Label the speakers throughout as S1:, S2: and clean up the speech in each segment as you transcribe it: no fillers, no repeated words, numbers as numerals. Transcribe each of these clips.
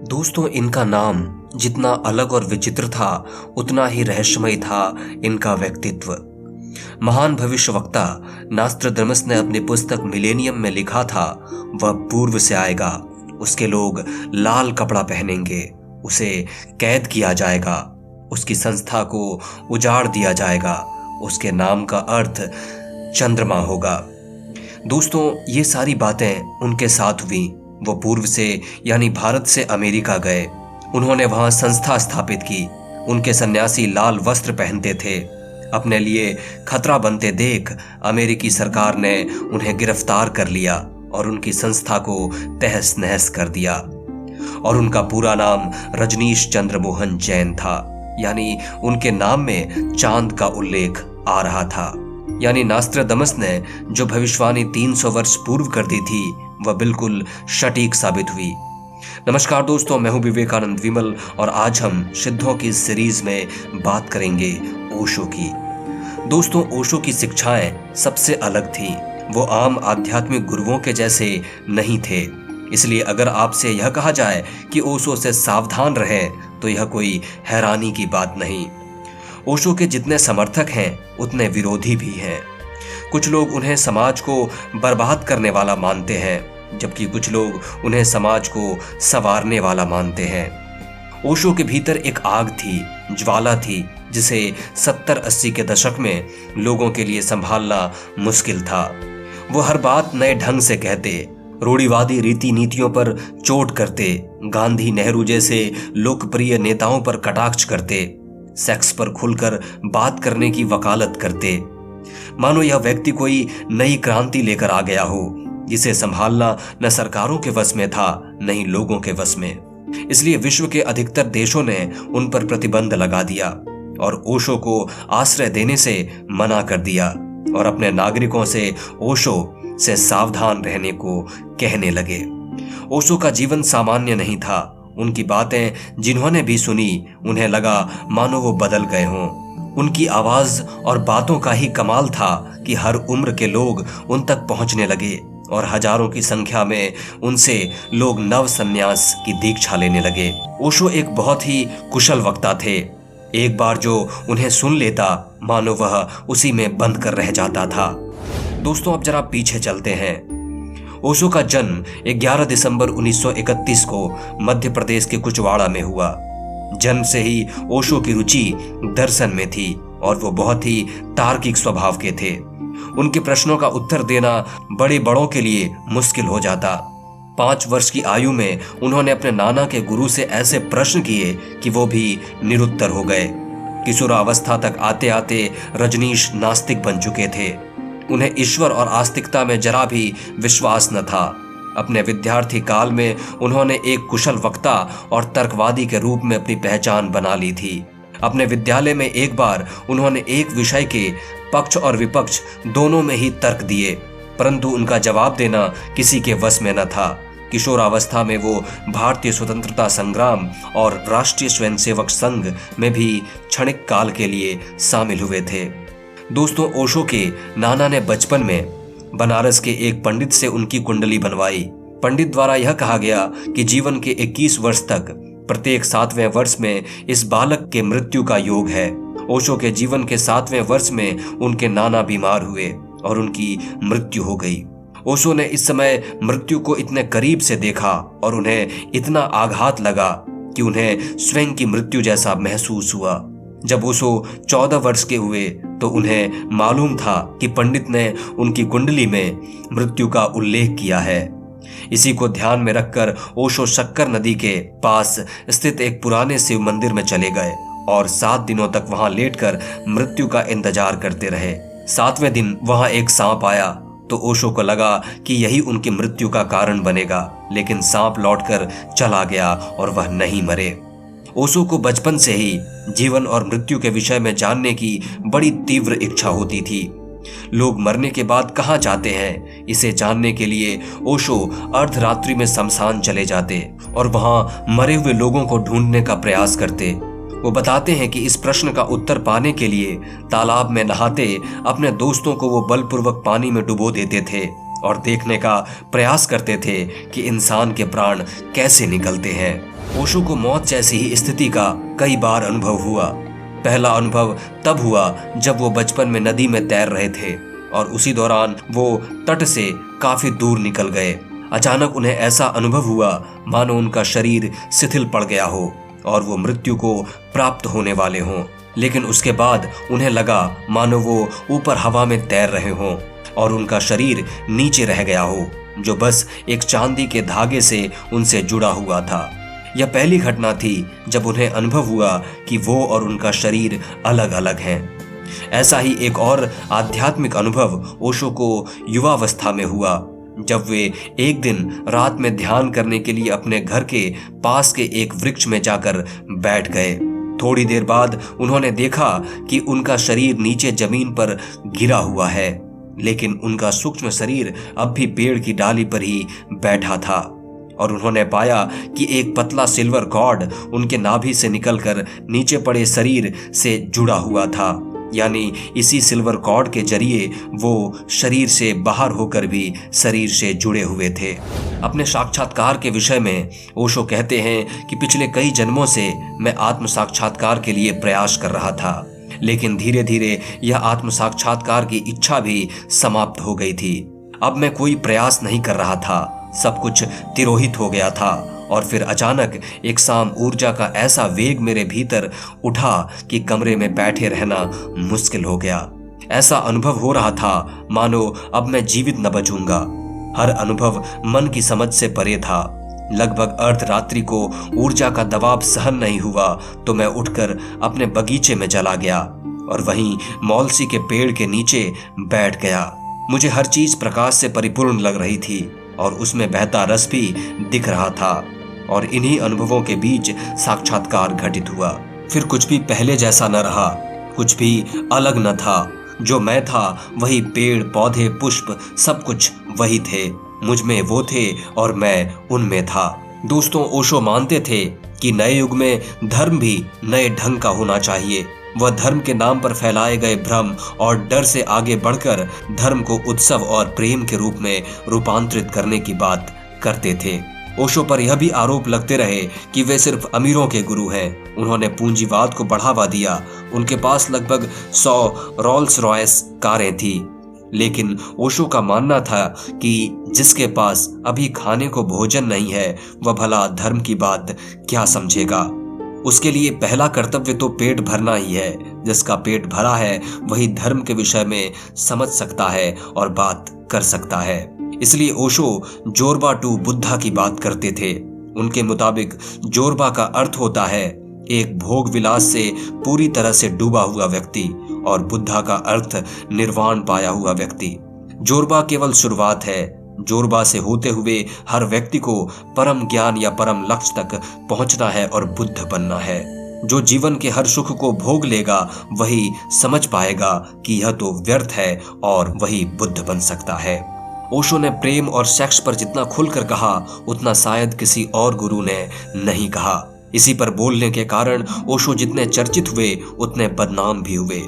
S1: दोस्तों, इनका नाम जितना अलग और विचित्र था उतना ही रहस्यमय था इनका व्यक्तित्व। महान भविष्यवक्ता नास्ट्राडमस ने अपनी पुस्तक मिलेनियम में लिखा था, वह पूर्व से आएगा, उसके लोग लाल कपड़ा पहनेंगे, उसे कैद किया जाएगा, उसकी संस्था को उजाड़ दिया जाएगा, उसके नाम का अर्थ चंद्रमा होगा। दोस्तों, ये सारी बातें उनके साथ हुई। वो पूर्व से यानी भारत से अमेरिका गए। उन्होंने वहां संस्था स्थापित की। उनके सन्यासी लाल वस्त्र पहनते थे। अपने लिए खतरा बनते देख अमेरिकी सरकार ने उन्हें गिरफ्तार कर लिया और उनकी संस्था को तहस नहस कर दिया। और उनका पूरा नाम रजनीश चंद्र मोहन जैन था, यानी उनके नाम में चांद का उल्लेख आ रहा था। यानी नास्ट्राडमस ने जो भविष्यवाणी 300 वर्ष पूर्व कर दी थी वह बिल्कुल सटीक साबित हुई। नमस्कार दोस्तों, मैं हूं विवेकानंद विमल और आज हम सिद्धों की सीरीज में बात करेंगे ओशो की। दोस्तों, ओशो की शिक्षाएं सबसे अलग थी। वो आम आध्यात्मिक गुरुओं के जैसे नहीं थे। इसलिए अगर आपसे यह कहा जाए कि ओशो से सावधान रहें तो यह कोई हैरानी की बात नहीं। ओशो के जितने समर्थक हैं उतने विरोधी भी हैं। कुछ लोग उन्हें समाज को बर्बाद करने वाला मानते हैं, जबकि कुछ लोग उन्हें समाज को संवारने वाला मानते हैं। ओशो के भीतर एक आग थी, ज्वाला थी, जिसे 70-80 के दशक में लोगों के लिए संभालना मुश्किल था। वो हर बात नए ढंग से कहते, रूढ़िवादी रीति नीतियों पर चोट करते, गांधी नेहरू जैसे लोकप्रिय नेताओं पर कटाक्ष करते, सेक्स पर खुलकर बात करने की वकालत करते। मानो यह व्यक्ति कोई नई क्रांति लेकर आ गया हो, जिसे संभालना न सरकारों के वश में था न ही लोगों के वश में। इसलिए विश्व के अधिकतर देशों ने उन पर प्रतिबंध लगा दिया और ओशो को आश्रय देने से मना कर दिया और अपने नागरिकों से ओशो से सावधान रहने को कहने लगे। ओशो का जीवन सामान्य नहीं था। उनकी बातें जिन्होंने भी सुनी उन्हें लगा मानो वो बदल गए हों। उनकी आवाज और बातों का ही कमाल था कि हर उम्र के लोग उन तक पहुंचने लगे और हजारों की संख्या में उनसे लोग नव संन्यास की दीक्षा लेने लगे। ओशो एक बहुत ही कुशल वक्ता थे। एक बार जो उन्हें सुन लेता मानो वह उसी में बंद कर रह जाता था। दोस्तों, अब जरा पीछे चलते हैं। ओशो का जन्म 11 दिसंबर 1931 को मध्य प्रदेश के कुचवाड़ा में हुआ। जन्म से ही ओशो की रुचि दर्शन में थी और वो बहुत ही तार्किक स्वभाव के थे। उनके प्रश्नों का उत्तर देना बड़े बड़ों के लिए मुश्किल हो जाता। 5 वर्ष की आयु में उन्होंने अपने नाना के गुरु से ऐसे प्रश्न किए कि वो भी निरुत्तर हो गए। किशोरावस्था तक आते आते रजनीश नास्तिक बन चुके थे। उन्हें ईश्वर और आस्तिकता में जरा भी विश्वास न था। अपने विद्यार्थी काल में उन्होंने एक कुशल वक्ता और तर्कवादी के रूप में अपनी पहचान बना ली थी। अपने विद्यालय में एक बार उन्होंने एक विषय के पक्ष और विपक्ष दोनों में ही तर्क दिए, परंतु उनका जवाब देना किसी के वश में न था। किशोरावस्था में वो भारतीय स्वतंत्रता संग्राम और राष्ट्रीय स्वयंसेवक संघ में भी क्षणिक काल के लिए शामिल हुए थे। दोस्तों, ओशो के नाना ने बचपन में बनारस के एक पंडित से उनकी कुंडली बनवाई। पंडित द्वारा यह कहा गया कि जीवन के 21 वर्ष तक प्रत्येक 7वें वर्ष में इस बालक के मृत्यु का योग है। ओशो के जीवन के 7वें वर्ष में उनके नाना बीमार हुए और उनकी मृत्यु हो गई। ओशो ने इस समय मृत्यु को इतने करीब से देखा और उन्हें इतना आघात लगा कि उन्हें स्वयं की मृत्यु जैसा महसूस हुआ। जब ओशो 14 वर्ष के हुए तो उन्हें मालूम था कि पंडित ने उनकी कुंडली में मृत्यु का उल्लेख किया है। इसी को ध्यान में रखकर ओशो शक्कर नदी के पास स्थित एक पुराने शिव मंदिर में चले गए और 7 दिनों तक वहां लेटकर मृत्यु का इंतजार करते रहे। 7वें दिन वहां एक सांप आया तो ओशो को लगा कि यही उनकी मृत्यु का कारण बनेगा, लेकिन सांप लौटकर चला गया और वह नहीं मरे। ओशो को बचपन से ही जीवन और मृत्यु के विषय में जानने की बड़ी तीव्र इच्छा होती थी। लोग मरने के बाद कहाँ जाते हैं, इसे जानने के लिए ओशो अर्धरात्रि में शमशान चले जाते और वहां मरे हुए लोगों को ढूंढने का प्रयास करते। वो बताते हैं कि इस प्रश्न का उत्तर पाने के लिए तालाब में नहाते अपने दोस्तों को वो बलपूर्वक पानी में डुबो देते थे और देखने का प्रयास करते थे कि इंसान के प्राण कैसे निकलते हैं। ओशो को मौत जैसी ही स्थिति का कई बार अनुभव हुआ। पहला अनुभव तब हुआ जब वो बचपन में नदी में तैर रहे थे और उसी दौरान वो तट से काफी दूर निकल गए। अचानक उन्हें ऐसा अनुभव हुआ मानो उनका शरीर शिथिल पड़ गया हो और वो मृत्यु को प्राप्त होने वाले हों। लेकिन उसके बाद उन्हें लगा मानो वो ऊपर हवा में तैर रहे हों और उनका शरीर नीचे रह गया हो, जो बस एक चांदी के धागे से उनसे जुड़ा हुआ था। यह पहली घटना थी जब उन्हें अनुभव हुआ कि वो और उनका शरीर अलग अलग हैं। ऐसा ही एक और आध्यात्मिक अनुभव ओशो को युवावस्था में हुआ, जब वे एक दिन रात में ध्यान करने के लिए अपने घर के पास के एक वृक्ष में जाकर बैठ गए। थोड़ी देर बाद उन्होंने देखा कि उनका शरीर नीचे जमीन पर गिरा हुआ है, लेकिन उनका सूक्ष्म शरीर अब भी पेड़ की डाली पर ही बैठा था और उन्होंने पाया कि एक पतला सिल्वर कॉर्ड उनके नाभि से निकलकर नीचे पड़े शरीर से जुड़ा हुआ था। यानी इसी सिल्वर कॉर्ड के जरिए वो शरीर से बाहर होकर भी शरीर से जुड़े हुए थे। अपने साक्षात्कार के विषय में ओशो कहते हैं कि पिछले कई जन्मों से मैं आत्म साक्षात्कार के लिए प्रयास कर रहा था, लेकिन धीरे धीरे यह आत्म साक्षात्कार की इच्छा भी समाप्त हो गई थी। अब मैं कोई प्रयास नहीं कर रहा था, सब कुछ तिरोहित हो गया था। और फिर अचानक एक शाम ऊर्जा का ऐसा वेग मेरे भीतर उठा कि कमरे में बैठे रहना मुश्किल हो गया। ऐसा अनुभव हो रहा था मानो अब मैं जीवित न बचूंगा। हर अनुभव मन की समझ से परे था। लगभग अर्धरात्रि को ऊर्जा का दबाव सहन नहीं हुआ तो मैं उठकर अपने बगीचे में चला गया और वहीं मौलसी के पेड़ के नीचे बैठ गया। मुझे हर चीज प्रकाश से परिपूर्ण लग रही थी और उसमें बहता रस भी दिख रहा था और इन्हीं अनुभवों के बीच साक्षात्कार घटित हुआ। फिर कुछ भी पहले जैसा न रहा, कुछ भी अलग न था। जो मैं था वही पेड़ पौधे पुष्प सब कुछ वही थे। मुझ में वो थे और मैं उनमें था। दोस्तों, ओशो मानते थे कि नए युग में धर्म भी नए ढंग का होना चाहिए। वह धर्म के नाम पर फैलाए गए भ्रम और डर से आगे बढ़कर धर्म को उत्सव और प्रेम के रूप में रूपांतरित करने की बात करते थे। ओशो पर यह भी आरोप लगते रहे कि वे सिर्फ अमीरों के गुरु हैं। उन्होंने पूंजीवाद को बढ़ावा दिया। उनके पास लगभग 100 रोल्स रॉयस कारें थी, लेकिन ओशो का मानना था कि जिसके पास अभी खाने को भोजन नहीं है वह भला धर्म की बात क्या समझेगा। उसके लिए पहला कर्तव्य तो पेट भरना ही है। जिसका पेट भरा है वही धर्म के विषय में समझ सकता है और बात कर सकता है। इसलिए ओशो जोरबा टू बुद्धा की बात करते थे। उनके मुताबिक जोरबा का अर्थ होता है एक भोग विलास से पूरी तरह से डूबा हुआ व्यक्ति और बुद्धा का अर्थ निर्वाण पाया हुआ व्यक्ति। जोरबा केवल शुरुआत है। जोरबा से होते हुए हर व्यक्ति को परम ज्ञान या परम लक्ष्य तक पहुंचना है और बुद्ध बनना है। जो जीवन के हर सुख को भोग लेगा वही समझ पाएगा कि यह तो व्यर्थ है और वही बुद्ध बन सकता है। ओशो ने प्रेम और सेक्स पर जितना खुलकर कहा उतना शायद किसी और गुरु ने नहीं कहा। इसी पर बोलने के कारण ओशो जितने चर्चित हुए उतने बदनाम भी हुए।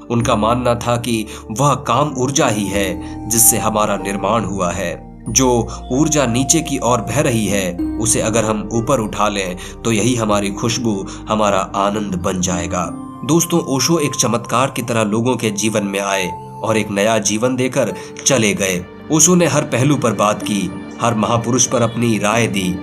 S1: उनका मानना था कि वह काम ऊर्जा ही है जिससे हमारा निर्माण हुआ है। जो ऊर्जा नीचे की ओर बह रही है उसे अगर हम ऊपर उठा लें तो यही हमारी खुशबू, हमारा आनंद बन जाएगा। दोस्तों, ओशो एक चमत्कार की तरह लोगों के जीवन में आए और एक नया जीवन देकर चले गए। ओशो ने हर पहलू पर बात की, हर महापुरुष पर अपनी राय दी।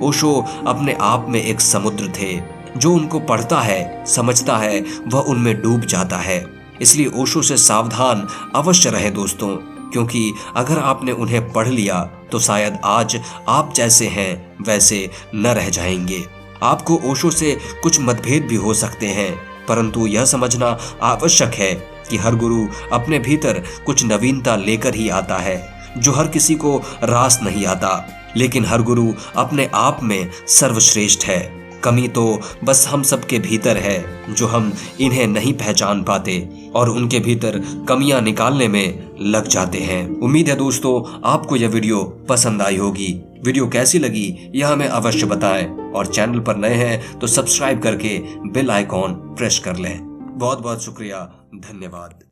S1: ओशो अपने आप में एक समुद्र थे। जो उनको पढ़ता है, समझता है, वह उनमें डूब जाता है। इसलिए ओशो से सावधान अवश्य रहे दोस्तों, क्योंकि अगर आपने उन्हें पढ़ लिया तो शायद आज आप जैसे हैं वैसे न रह जाएंगे। आपको ओशो से कुछ मतभेद भी हो सकते हैं, परंतु यह समझना आवश्यक है कि हर गुरु अपने भीतर कुछ नवीनता लेकर ही आता है, जो हर किसी को रास नहीं आता। लेकिन हर गुरु अपने आप में सर्वश्रेष्ठ है। कमी तो बस हम सबके भीतर है, जो हम इन्हें नहीं पहचान पाते और उनके भीतर कमियां निकालने में लग जाते हैं। उम्मीद है दोस्तों आपको यह वीडियो पसंद आई होगी। वीडियो कैसी लगी यह हमें अवश्य बताएं और चैनल पर नए हैं तो सब्सक्राइब करके बेल आइकॉन प्रेस कर लें। बहुत बहुत शुक्रिया, धन्यवाद।